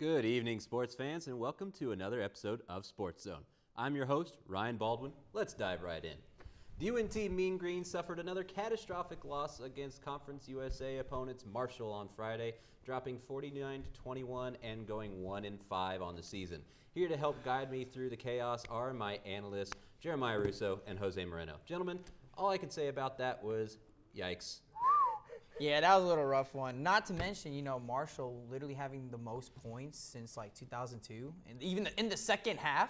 Good evening, sports fans, and welcome to another episode of Sportszone. I'm your host, Ryan Baldwin. Let's dive right in. The UNT Mean Green suffered another catastrophic loss against Conference USA opponents Marshall on Friday, dropping 49-21 and going 1-5 on the season. Here to help guide me through the chaos are my analysts, Jeremiah Russo and Jose Moreno. Gentlemen, all I can say about that was, yikes. Yeah, that was a little rough one. Not to mention, Marshall literally having the most points since like 2002, and even in the second half,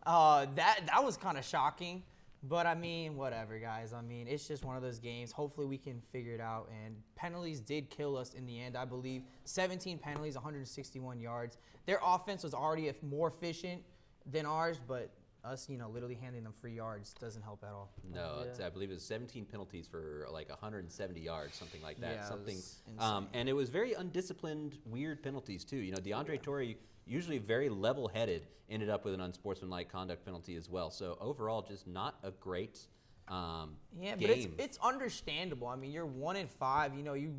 that was kind of shocking. But I mean, whatever, guys. I mean, it's just one of those games. Hopefully, we can figure it out. And penalties did kill us in the end. I believe 17 penalties, 161 yards. Their offense was already more efficient than ours, but us, literally handing them free yards doesn't help at all. No, I believe it was 17 penalties for like 170 yards, something like that. Yeah, something, it was insane. And it was very undisciplined, weird penalties too. DeAndre Torrey, usually very level-headed, ended up with an unsportsmanlike conduct penalty as well. So overall, just not a great Yeah, game. but it's understandable. I mean, you're 1-5. You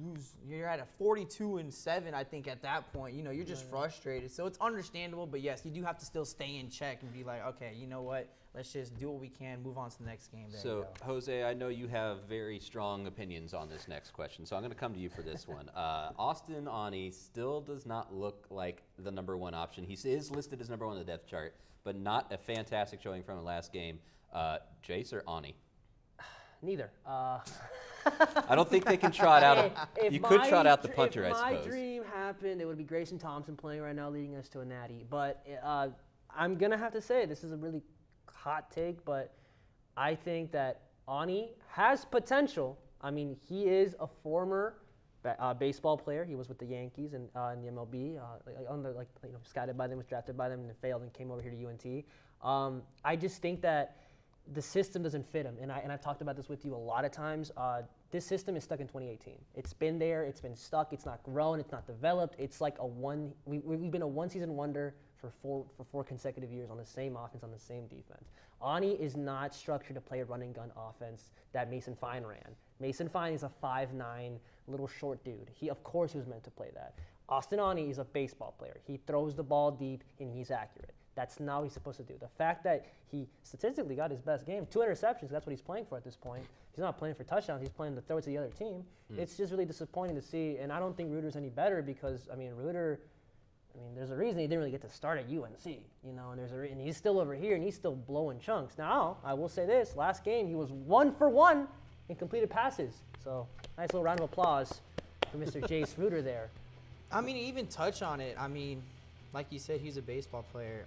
lose. You're at a 42-7. I think at that point, you're just frustrated. So it's understandable. But yes, you do have to still stay in check and be like, okay, you know what? Let's just do what we can. Move on to the next game. So Jose, I know you have very strong opinions on this next question. So I'm going to come to you for this one. Austin Ani still does not look like the number one option. He is listed as number one on the depth chart, but not a fantastic showing from the last game. Jace or Ani? Neither. I don't think they can trot out. You could trot out the punter, I suppose. If my dream happened, it would be Grayson Thompson playing right now, leading us to a natty. But I'm gonna have to say this is a really hot take, but I think that Ani has potential. I mean, he is a former baseball player. He was with the Yankees and in the MLB. Scouted by them, was drafted by them, and failed, and came over here to UNT. I just think that the system doesn't fit him, and I've talked about this with you a lot of times. This system is stuck in 2018. It's been there, it's been stuck, it's not grown, it's not developed. It's like we've been a one-season wonder for four consecutive years on the same offense, on the same defense. Ani is not structured to play a running gun offense that Mason Fine ran. Mason Fine is a 5'9", little short dude. Of course he was meant to play that. Austin Ani is a baseball player. He throws the ball deep and he's accurate. That's not what he's supposed to do. The fact that he statistically got his best game, 2 interceptions, that's what he's playing for at this point. He's not playing for touchdowns. He's playing to throw it to the other team. It's just really disappointing to see, and I don't think Reuter's any better because, Reuter, there's a reason he didn't really get to start at UNC, and he's still over here, and he's still blowing chunks. Now, I will say this, last game, he was 1 for 1 in completed passes. So, nice little round of applause for Mr. Jace Reuter there. Even touch on it. Like you said, he's a baseball player.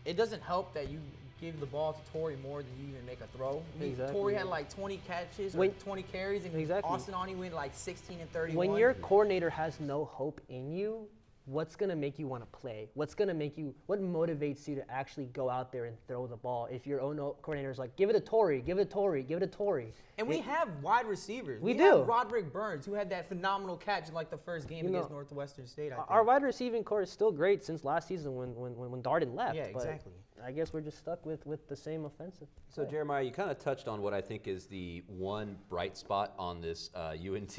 It doesn't help that you give the ball to Torrey more than you even make a throw. Exactly. Torrey had like 20 catches or 20 carries, and Austin Ani went like 16 and 31. When your coordinator has no hope in you, what's going to make you want to play? What motivates you to actually go out there and throw the ball if your own coordinator is like, give it to Torrey, give it to Torrey, give it to Torrey? And we have wide receivers. We do. Have Roderick Burns, who had that phenomenal catch in like the first game against Northwestern State, I think. Our wide receiving core is still great since last season when Darden left. Yeah, exactly. But I guess we're just stuck with the same offensive. So, Jeremiah, you kind of touched on what I think is the one bright spot on this UNT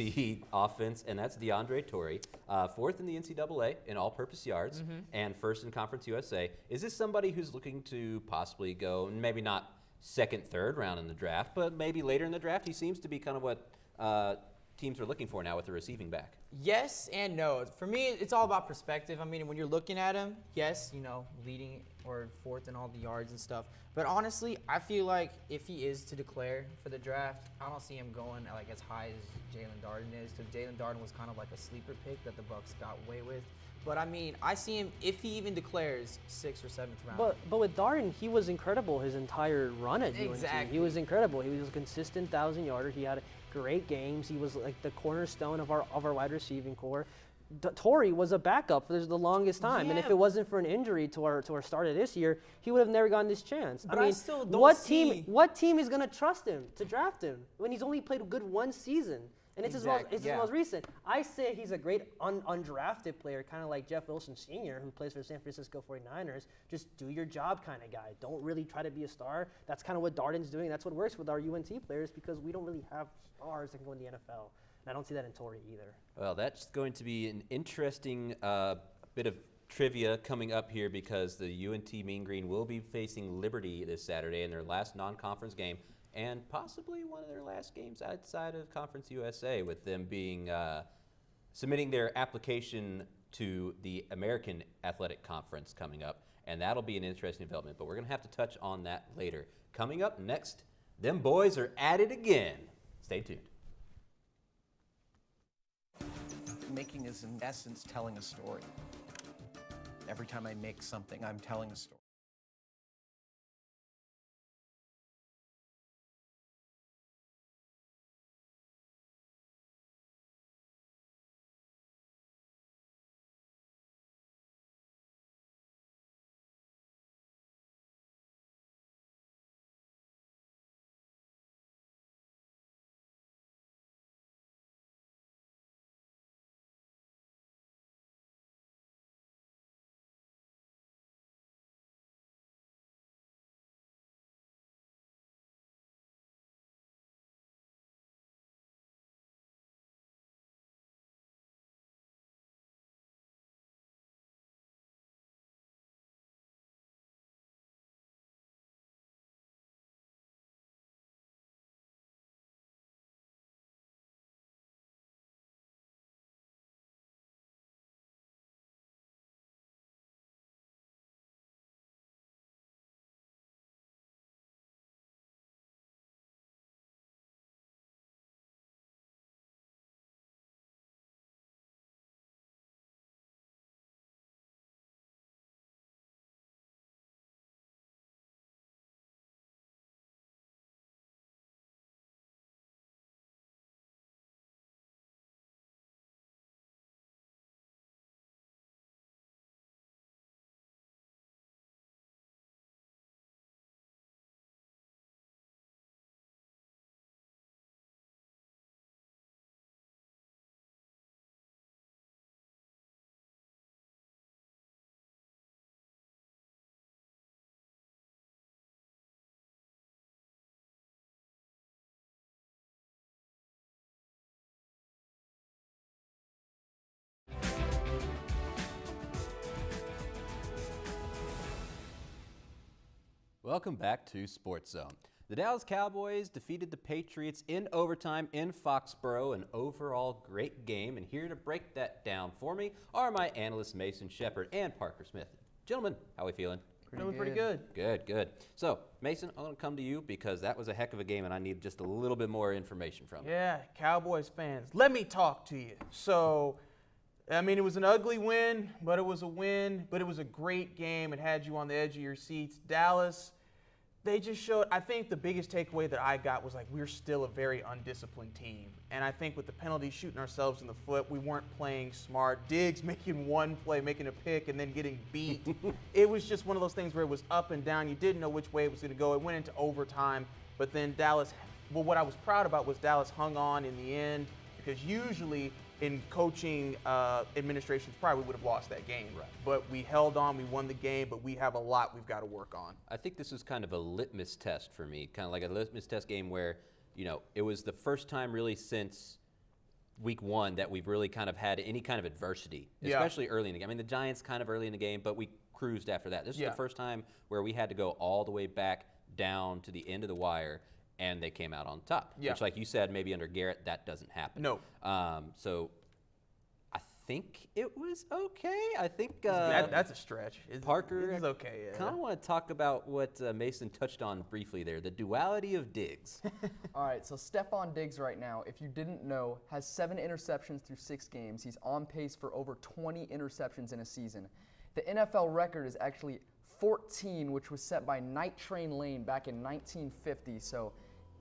offense, and that's DeAndre Torrey, 4th in the NCAA in all-purpose yards and 1st in Conference USA. Is this somebody who's looking to possibly go, maybe not second, third round in the draft, but maybe later in the draft? He seems to be kind of what teams are looking for now with the receiving back. Yes and no. For me, it's all about perspective. When you're looking at him, yes, leading or 4th in all the yards and stuff. But honestly, I feel like if he is to declare for the draft, I don't see him going like as high as Jalen Darden is, because Jalen Darden was kind of like a sleeper pick that the Bucs got away with. But I see him, if he even declares 6th or 7th round. But with Darden, he was incredible his entire run at UNT. Exactly. He was incredible. He was a consistent 1,000-yarder. He had great games. He was like the cornerstone of our wide receiving core. Torrey was a backup for the longest time, and if it wasn't for an injury to our start of this year, he would have never gotten this chance. But I still don't see what team is going to trust him to draft him when he's only played a good one season? And it's his most recent. I say he's a great undrafted player, kind of like Jeff Wilson Sr., who plays for the San Francisco 49ers. Just do your job kind of guy. Don't really try to be a star. That's kind of what Darden's doing. That's what works with our UNT players because we don't really have stars that can go in the NFL. And I don't see that in Torrey either. Well, that's going to be an interesting bit of trivia coming up here because the UNT Mean Green will be facing Liberty this Saturday in their last non-conference game and possibly one of their last games outside of Conference USA, with them being submitting their application to the American Athletic Conference coming up, and that'll be an interesting development, but we're going to have to touch on that later. Coming up next, them boys are at it again. Stay tuned. Making is, in essence, telling a story. Every time I make something, I'm telling a story. Welcome back to Sports Zone. The Dallas Cowboys defeated the Patriots in overtime in Foxborough, an overall great game. And here to break that down for me are my analysts Mason Shepard and Parker Smith. Gentlemen, how are we feeling? Doing pretty good. Good, good. So, Mason, I'm going to come to you because that was a heck of a game and I need just a little bit more information from you. Yeah, Cowboys fans, let me talk to you. So, I mean, it was an ugly win, but it was a win, but it was a great game. It had you on the edge of your seats. Dallas, they just showed, I think the biggest takeaway that I got was like, we're still a very undisciplined team. And I think with the penalties shooting ourselves in the foot, we weren't playing smart. Diggs making one play, making a pick, and then getting beat. It was just one of those things where it was up and down. You didn't know which way it was going to go. It went into overtime, but then Dallas, well, what I was proud about was Dallas hung on in the end, because usually in coaching administrations, probably would have lost that game. Right. But we held on, we won the game, but we have a lot we've got to work on. I think this was kind of a litmus test for me, kind of like a litmus test game where, you know, it was the first time really since week one that we've really kind of had any kind of adversity, especially early in the game. I mean, the Giants kind of early in the game, but we cruised after that. This is the first time where we had to go all the way back down to the end of the wire, and they came out on top. Which, like you said, maybe under Garrett, that doesn't happen. No. So I think it was okay. I think That's a stretch. Parker, It's okay. Yeah. kind of want to talk about what Mason touched on briefly there, the duality of Diggs. All right, so Stephon Diggs right now, if you didn't know, has 7 interceptions through 6 games. He's on pace for over 20 interceptions in a season. The NFL record is actually 14, which was set by Night Train Lane back in 1950. So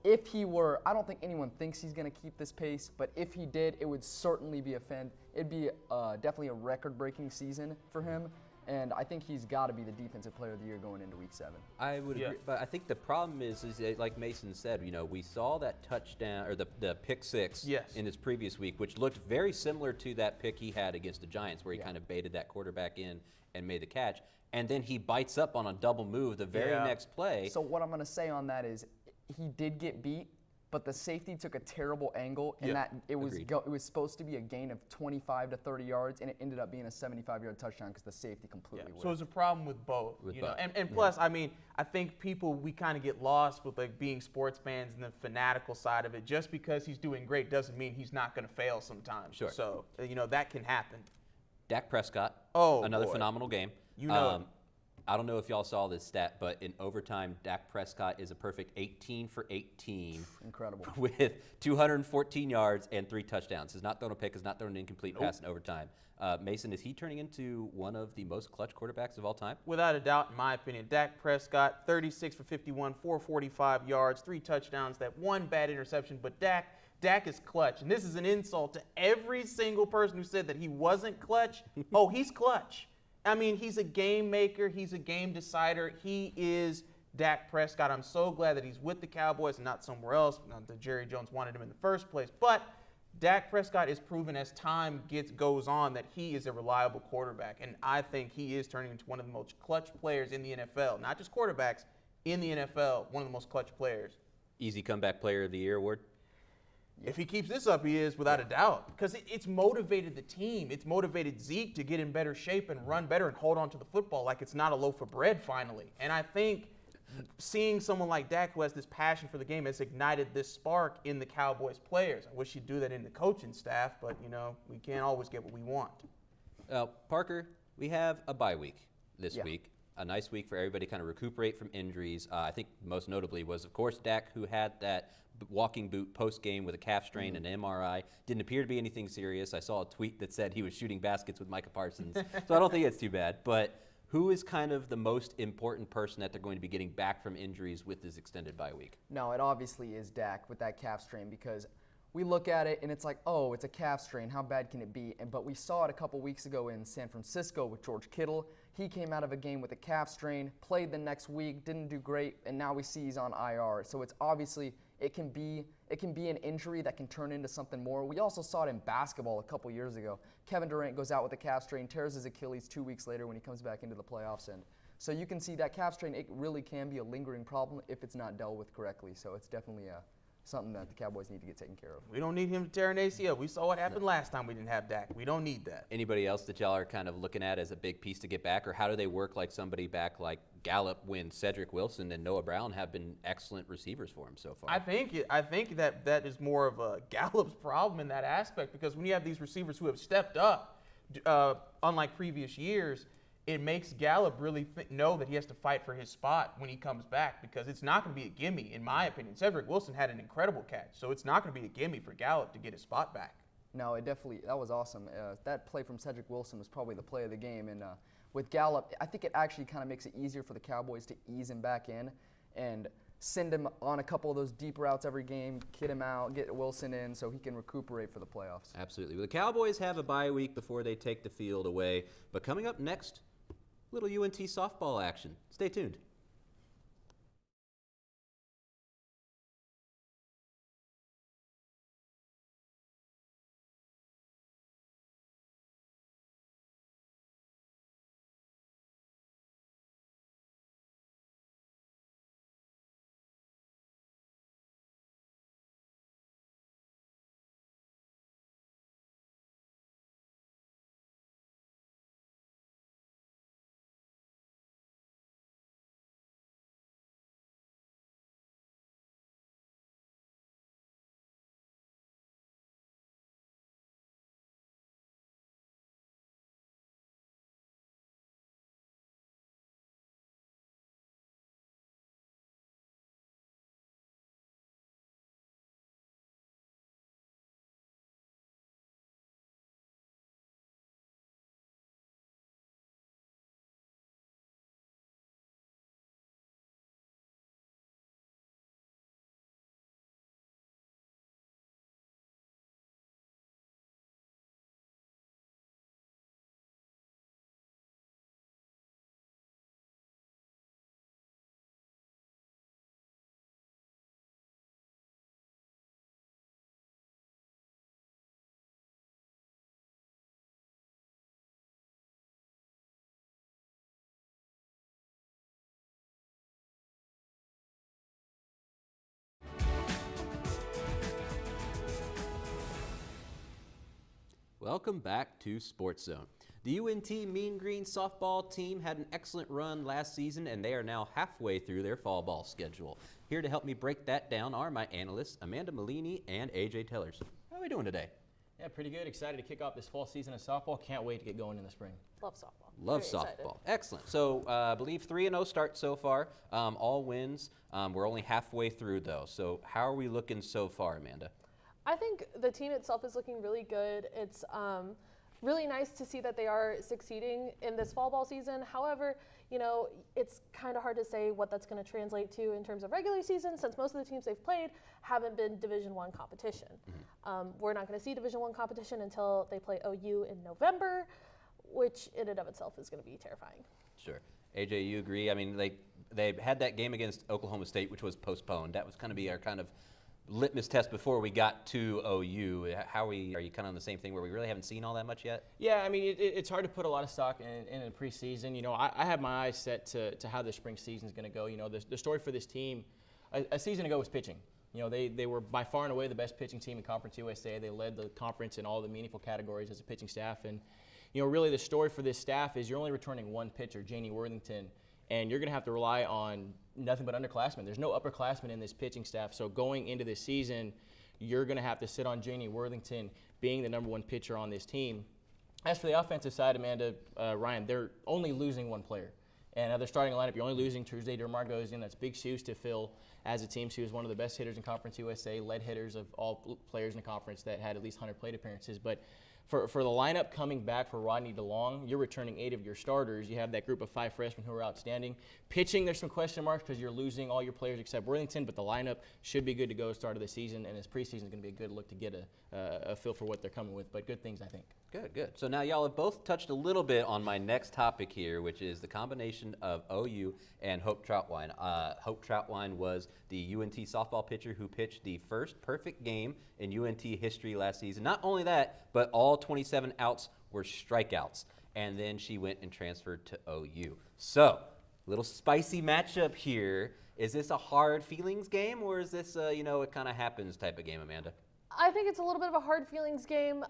if he were, I don't think anyone thinks he's going to keep this pace, but if he did, it would certainly be it'd be definitely a record-breaking season for him. And I think he's got to be the Defensive Player of the Year going into Week 7. I would agree, but I think the problem is like Mason said, you know, we saw that touchdown or the pick six in his previous week, which looked very similar to that pick he had against the Giants, where he kind of baited that quarterback in and made the catch, and then he bites up on a double move the very next play. So what I'm going to say on that is he did get beat, but the safety took a terrible angle, and Yeah, that it was agreed. it was supposed to be a gain of 25 to 30 yards, and it ended up being a 75-yard touchdown because the safety completely So whiffed. it's a problem with both. With you know? both. And plus, I mean, I think we kind of get lost with like being sports fans and the fanatical side of it. Just because he's doing great doesn't mean he's not going to fail sometimes. Sure. So, that can happen. Dak Prescott, Oh, another boy. phenomenal game. You know it. I don't know if y'all saw this stat, but in overtime, Dak Prescott is a perfect 18 for 18 Incredible. with 214 yards and 3 touchdowns. Has not thrown a pick, has not thrown an incomplete pass in overtime. Mason, is he turning into one of the most clutch quarterbacks of all time? Without a doubt, in my opinion, Dak Prescott, 36 for 51, 445 yards, 3 touchdowns, that one bad interception. But Dak is clutch. And this is an insult to every single person who said that he wasn't clutch. Oh, he's clutch. I mean, he's a game maker. He's a game decider. He is Dak Prescott. I'm so glad that he's with the Cowboys and not somewhere else. Not that Jerry Jones wanted him in the first place. But Dak Prescott is proven as time goes on that he is a reliable quarterback. And I think he is turning into one of the most clutch players in the NFL. Not just quarterbacks, in the NFL, one of the most clutch players. Easy Comeback Player of the Year award? If he keeps this up, he is without a doubt. Because it's motivated the team. It's motivated Zeke to get in better shape and run better and hold on to the football like it's not a loaf of bread finally. And I think seeing someone like Dak who has this passion for the game has ignited this spark in the Cowboys players. I wish he'd do that in the coaching staff, but, we can't always get what we want. Parker, we have a bye week this Yeah. week. A nice week for everybody to kind of recuperate from injuries. I think most notably was, of course, Dak, who had that walking boot post-game with a calf strain and MRI. Didn't appear to be anything serious. I saw a tweet that said he was shooting baskets with Micah Parsons. So I don't think it's too bad. But who is kind of the most important person that they're going to be getting back from injuries with this extended bye week? No, it obviously is Dak with that calf strain because we look at it and it's like, oh, it's a calf strain. How bad can it be? But we saw it a couple weeks ago in San Francisco with George Kittle. He came out of a game with a calf strain, played the next week, didn't do great, and now we see he's on IR. So it's obviously it can be an injury that can turn into something more. We also saw it in basketball a couple years ago. Kevin Durant goes out with a calf strain, tears his Achilles 2 weeks later when he comes back into the playoffs. And so you can see that calf strain, it really can be a lingering problem if it's not dealt with correctly. So it's definitely something that the Cowboys need to get taken care of. We don't need him to tear an ACL. We saw what happened last time we didn't have Dak. We don't need that. Anybody else that y'all are kind of looking at as a big piece to get back, or how do they work like somebody back like Gallup when Cedric Wilson and Noah Brown have been excellent receivers for him so far? I think that is more of a Gallup's problem in that aspect because when you have these receivers who have stepped up, unlike previous years, it makes Gallup really know that he has to fight for his spot when he comes back because it's not going to be a gimme, in my opinion. Cedric Wilson had an incredible catch, so it's not going to be a gimme for Gallup to get his spot back. No, that was awesome. That play from Cedric Wilson was probably the play of the game. And with Gallup, I think it actually kind of makes it easier for the Cowboys to ease him back in and send him on a couple of those deep routes every game, kid him out, get Wilson in so he can recuperate for the playoffs. Absolutely. Well, the Cowboys have a bye week before they take the field away. But coming up next, little UNT softball action. Stay tuned. Welcome back to Sports Zone. The UNT Mean Green softball team had an excellent run last season, and they are now halfway through their fall ball schedule. Here to help me break that down are my analysts, Amanda Malini and AJ Tellers. How are we doing today? Yeah, pretty good. Excited to kick off this fall season of softball. Can't wait to get going in the spring. Love softball. Love Very softball. excited. Excellent. So I believe 3-0 start so far, all wins. We're only halfway through, though. So how are we looking so far, Amanda? I think the team itself is looking really good. It's really nice to see that they are succeeding in this fall ball season. However, you know, it's kind of hard to say what that's going to translate to in terms of regular season, since most of the teams they've played haven't been Division I competition. We're not going to see Division I competition until they play OU in November, which in and of itself is going to be terrifying. Sure. AJ, you agree? I mean, they had that game against Oklahoma State, which was postponed. That was going to be our kind of litmus test before we got to OU. Are you kind of on the same thing where we really haven't seen all that much yet? Yeah, I mean, it's hard to put a lot of stock in the preseason. You know, I have my eyes set to how the spring season is going to go. You know, the story for this team a season ago was pitching. You know, they were by far and away the best pitching team in Conference USA. They led the conference in all the meaningful categories as a pitching staff. And, you know, really the story for this staff is you're only returning one pitcher, Janie Worthington, and you're going to have to rely on nothing but underclassmen. There's no upperclassmen in this pitching staff. So going into this season, you're going to have to sit on Janie Worthington being the #1 pitcher on this team. As for the offensive side, Amanda, Ryan, they're only losing one player. And their starting lineup, you're only losing Tuesday DeMargozian. That's big shoes to fill as a team. She was one of the best hitters in Conference USA, led hitters of all players in the conference that had at least 100 plate appearances. But for the lineup coming back for Rodney DeLong, you're returning 8 of your starters. You have that group of 5 freshmen who are outstanding. Pitching, there's some question marks because you're losing all your players except Worthington, but the lineup should be good to go at the start of the season, and this preseason is going to be a good look to get a feel for what they're coming with. But good things, I think. Good. So now y'all have both touched a little bit on my next topic here, which is the combination of OU and Hope Troutwine. Hope Troutwine was the UNT softball pitcher who pitched the first perfect game in UNT history last season. Not only that, but all 27 outs were strikeouts. And then she went and transferred to OU. So, little spicy matchup here. Is this a hard feelings game, or is this, it kind of happens type of game, Amanda? I think it's a little bit of a hard feelings game.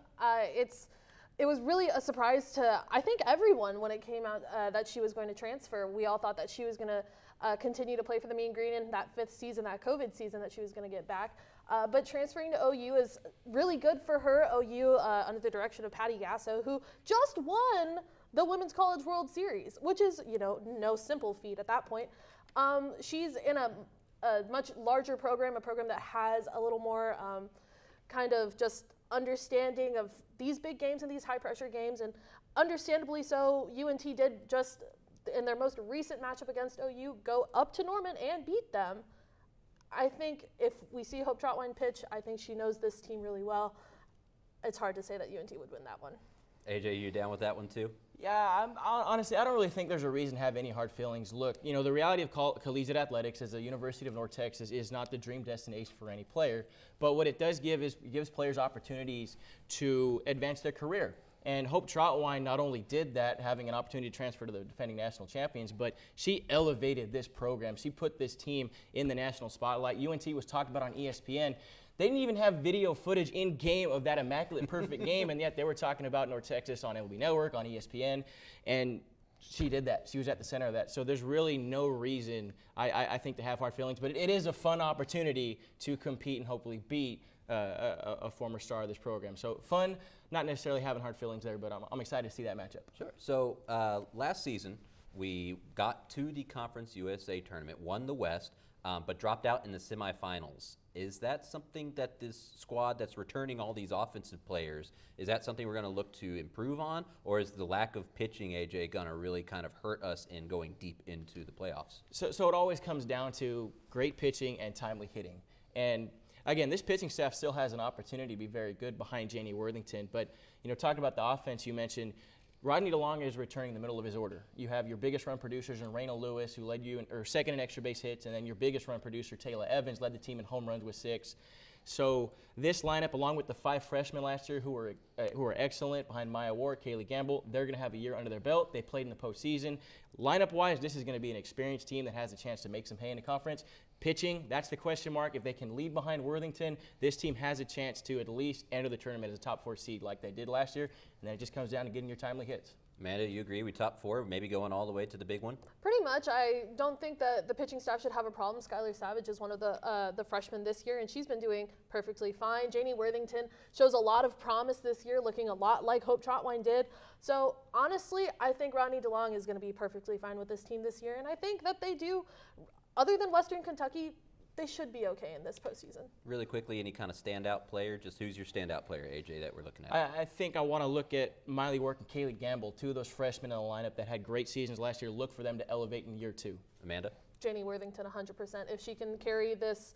It was really a surprise to, I think, everyone when it came out that she was going to transfer. We all thought that she was going to continue to play for the Mean Green in that 5th season, that COVID season that she was going to get back. But transferring to OU is really good for her. OU, under the direction of Patty Gasso, who just won the Women's College World Series, which is, no simple feat at that point. She's in a much larger program, a program that has a little more kind of just understanding of these big games and these high-pressure games, and understandably so, UNT did just, in their most recent matchup against OU, go up to Norman and beat them. I think if we see Hope Troutwine pitch, I think she knows this team really well. It's hard to say that UNT would win that one. AJ, you down with that one too? Yeah, honestly, I don't really think there's a reason to have any hard feelings. Look, the reality of collegiate athletics is the University of North Texas is not the dream destination for any player. But what it does give is it gives players opportunities to advance their career. And Hope Troutwine not only did that, having an opportunity to transfer to the defending national champions, but she elevated this program. She put this team in the national spotlight. UNT was talked about on ESPN. They didn't even have video footage in game of that immaculate perfect game, and yet they were talking about North Texas on MLB Network, on ESPN, and she did that. She was at the center of that. So there's really no reason, I think, to have hard feelings, but it is a fun opportunity to compete and hopefully beat a former star of this program. So fun, not necessarily having hard feelings there, but I'm excited to see that matchup. Sure. So last season, we got to the Conference USA tournament, won the West, but dropped out in the semifinals. Is that something that this squad that's returning all these offensive players, is that something we're going to look to improve on, or is the lack of pitching, AJ, going to really kind of hurt us in going deep into the playoffs? So it always comes down to great pitching and timely hitting. And again, this pitching staff still has an opportunity to be very good behind Janie Worthington. But, talking about the offense, you mentioned Rodney DeLong is returning in the middle of his order. You have your biggest run producers in Raina Lewis, who led you second in extra base hits, and then your biggest run producer, Taylor Evans, led the team in home runs with 6. So this lineup, along with the 5 freshmen last year who were excellent behind Maya Ward, Kaylee Gamble, they're going to have a year under their belt. They played in the postseason. Lineup-wise, this is going to be an experienced team that has a chance to make some hay in the conference. Pitching, that's the question mark. If they can lead behind Worthington, this team has a chance to at least enter the tournament as a top 4 seed like they did last year. And then it just comes down to getting your timely hits. Amanda, you agree? We top 4, maybe going all the way to the big one? Pretty much. I don't think that the pitching staff should have a problem. Skylar Savage is one of the freshmen this year, and she's been doing perfectly fine. Janie Worthington shows a lot of promise this year, looking a lot like Hope Trotwine did. So honestly, I think Rodney DeLong is going to be perfectly fine with this team this year, and I think that they do, other than Western Kentucky, they should be okay in this postseason. Really quickly, any kind of standout player? Just who's your standout player, AJ, that we're looking at? I think I want to look at Miley Work and Kaylee Gamble, 2 of those freshmen in the lineup that had great seasons last year. Look for them to elevate in year 2. Amanda? Janie Worthington, 100%. If she can carry this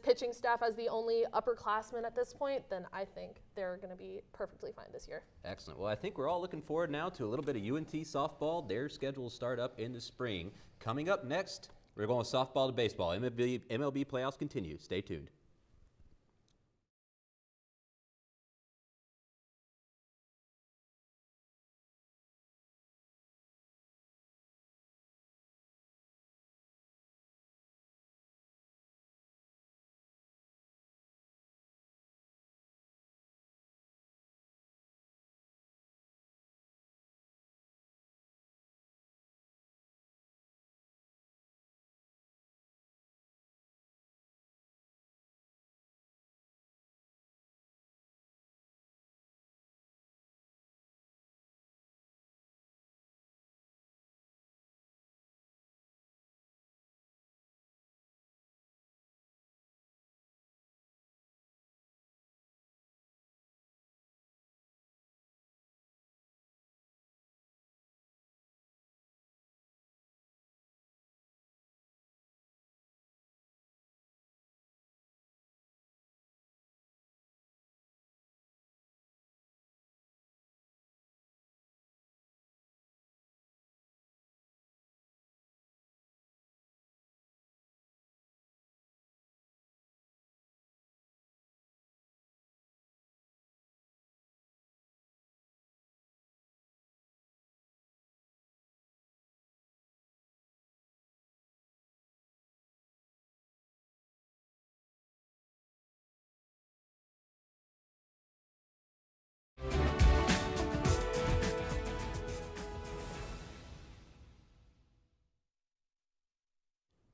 pitching staff as the only upperclassman at this point, then I think they're going to be perfectly fine this year. Excellent. Well, I think we're all looking forward now to a little bit of UNT softball. Their schedule will start up in the spring. Coming up next, we're going with softball to baseball. MLB playoffs continue. Stay tuned.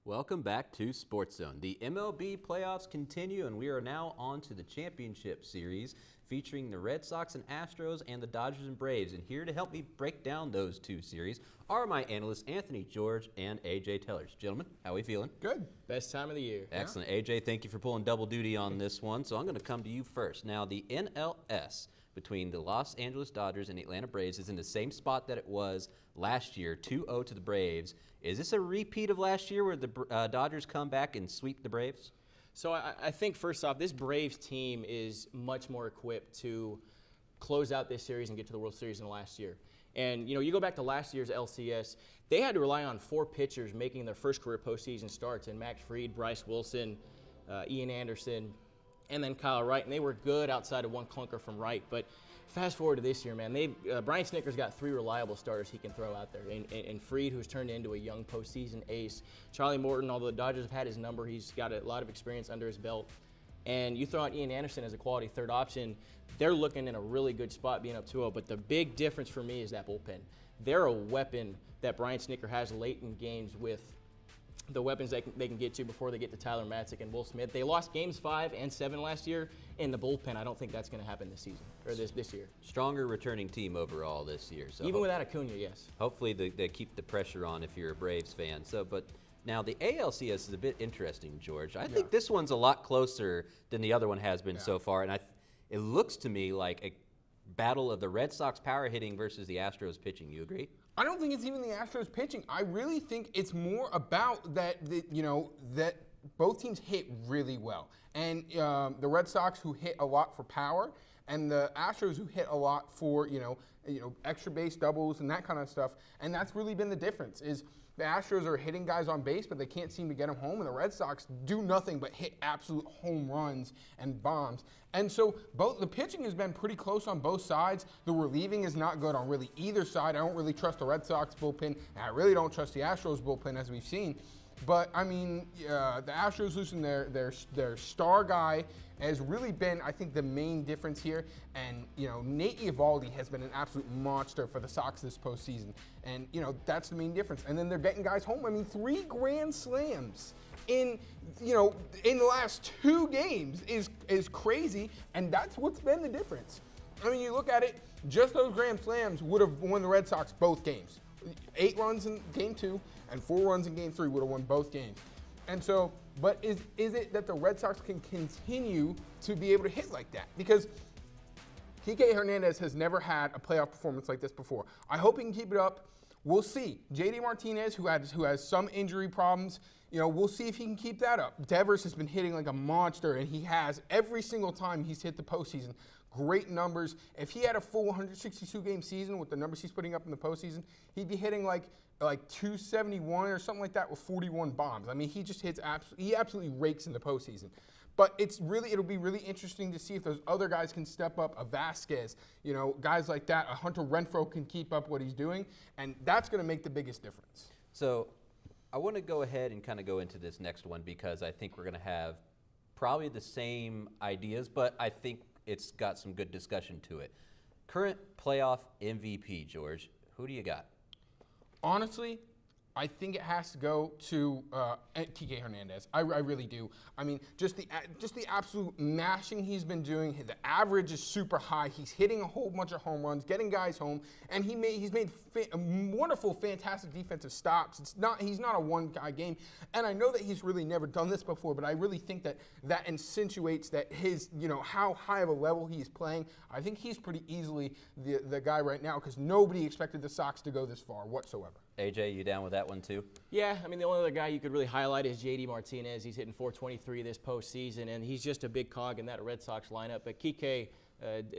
Welcome back to Sportszone. The MLB playoffs continue, and we are now on to the championship series featuring the Red Sox and Astros and the Dodgers and Braves. And here to help me break down those 2 series are my analysts Anthony George and AJ Tellers. Gentlemen, how are we feeling? Good. Best time of the year. Excellent. AJ, thank you for pulling double duty on this one. So I'm going to come to you first. Now, the NLS between the Los Angeles Dodgers and the Atlanta Braves is in the same spot that it was last year, 2-0 to the Braves. Is this a repeat of last year where the Dodgers come back and sweep the Braves? So I think, first off, this Braves team is much more equipped to close out this series and get to the World Series than last year. And, you go back to last year's LCS, they had to rely on 4 pitchers making their first career postseason starts, and Max Fried, Bryce Wilson, Ian Anderson, and then Kyle Wright, and they were good outside of one clunker from Wright. But fast forward to this year, man, Brian Snitker's got 3 reliable starters he can throw out there. And Fried, who's turned into a young postseason ace. Charlie Morton, although the Dodgers have had his number, he's got a lot of experience under his belt. And you throw out Ian Anderson as a quality third option, they're looking in a really good spot being up 2-0. But the big difference for me is that bullpen. They're a weapon that Brian Snitker has late in games with the weapons they can get to before they get to Tyler Matzik and Will Smith. They lost games 5 and 7 last year in the bullpen. I don't think that's going to happen this season or this year. Stronger returning team overall this year. So even without Acuna, yes. Hopefully they keep the pressure on if you're a Braves fan. But now the ALCS is a bit interesting, George. I think this one's a lot closer than the other one has been so far, and it looks to me like a battle of the Red Sox power hitting versus the Astros pitching. You agree? I don't think it's even the Astros pitching. I really think it's more about that both teams hit really well, and the Red Sox who hit a lot for power, and the Astros who hit a lot for extra base doubles and that kind of stuff. And that's really been the difference. Is The Astros are hitting guys on base, but they can't seem to get them home. And the Red Sox do nothing but hit absolute home runs and bombs. And so the pitching has been pretty close on both sides. The relieving is not good on really either side. I don't really trust the Red Sox bullpen, and I really don't trust the Astros bullpen, as we've seen. But I mean, the Astros losing their star guy has really been, I think, the main difference here. And Nate Eovaldi has been an absolute monster for the Sox this postseason, and that's the main difference. And then they're getting guys home. I mean, 3 grand slams in the last 2 games is crazy, and that's what's been the difference. I mean, you look at it, just those grand slams would have won the Red Sox both games. 8 runs in game 2 and 4 runs in game 3 would have won both games. And so, but is it that the Red Sox can continue to be able to hit like that? Because Kike Hernandez has never had a playoff performance like this before. I hope he can keep it up. We'll see. JD Martinez, who has some injury problems, we'll see if he can keep that up. Devers has been hitting like a monster, and he has every single time he's hit the postseason. Great numbers. If he had a full 162-game season with the numbers he's putting up in the postseason, he'd be hitting like 271 or something like that with 41 bombs. I mean, he just hits he absolutely rakes in the postseason. But it'll be really interesting to see if those other guys can step up. A Vasquez, guys like that. A Hunter Renfroe can keep up what he's doing, and that's going to make the biggest difference. So I want to go ahead and kind of go into this next one because I think we're going to have probably the same ideas, but I think it's got some good discussion to it. Current playoff MVP, George, who do you got? Honestly, I think it has to go to Kike Hernandez. I really do. I mean, just the absolute mashing he's been doing. The average is super high. He's hitting a whole bunch of home runs, getting guys home, and he's made wonderful, fantastic defensive stops. He's not a one-guy game, and I know that he's really never done this before, but I really think that insinuates that his, how high of a level he's playing. I think he's pretty easily the guy right now because nobody expected the Sox to go this far whatsoever. AJ, you down with that one too? Yeah, I mean, the only other guy you could really highlight is JD Martinez. He's hitting .423 this postseason, and he's just a big cog in that Red Sox lineup. But Kike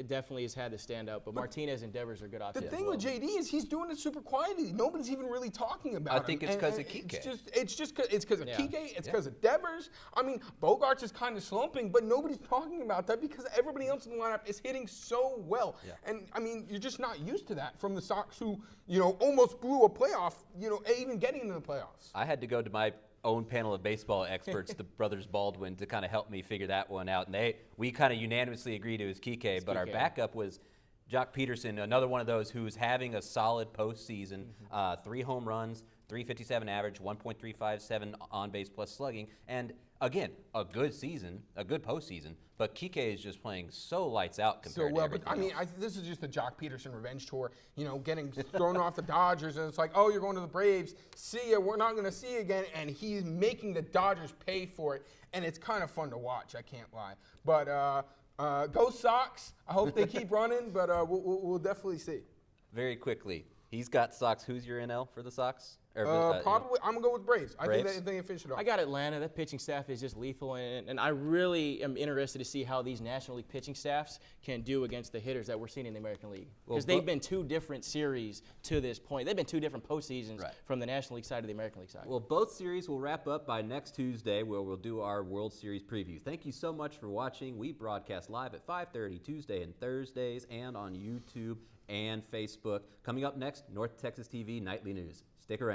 definitely has had to stand out. But Martinez and Devers are good options. The thing with JD is he's doing it super quietly. Nobody's even really talking about him. I think it's because of Kike. It's because of Kike. It's because of Devers. I mean, Bogarts is kind of slumping, but nobody's talking about that because everybody else in the lineup is hitting so well. Yeah. And, I mean, you're just not used to that from the Sox who, almost blew a playoff, even getting into the playoffs. I had to go to my own panel of baseball experts, the brothers Baldwin, to kind of help me figure that one out. And we kind of unanimously agreed it was Kike, but our backup was Jock Peterson, another one of those who's having a solid postseason, 3 home runs, .357 average, 1.357 on base plus slugging, and again, a good season, a good postseason. But Kike is just playing so lights out compared to everything else. This is just the Jock Peterson revenge tour. Getting thrown off the Dodgers, and it's like, oh, you're going to the Braves. See ya. We're not going to see you again. And he's making the Dodgers pay for it, and it's kind of fun to watch. I can't lie. But go Sox. I hope they keep running, but we'll definitely see. Very quickly, he's got Sox. Who's your NL for the Sox? Probably, I'm going to go with Braves. I Braves? think they can finish it off. I got Atlanta. That pitching staff is just lethal, and I really am interested to see how these National League pitching staffs can do against the hitters that we're seeing in the American League. Because they've been 2 different series to this point. They've been 2 different postseasons from the National League side to the American League side. Well, both series will wrap up by next Tuesday, where we'll do our World Series preview. Thank you so much for watching. We broadcast live at 5:30 Tuesday and Thursdays, and on YouTube and Facebook. Coming up next, North Texas TV Nightly News. Stick around.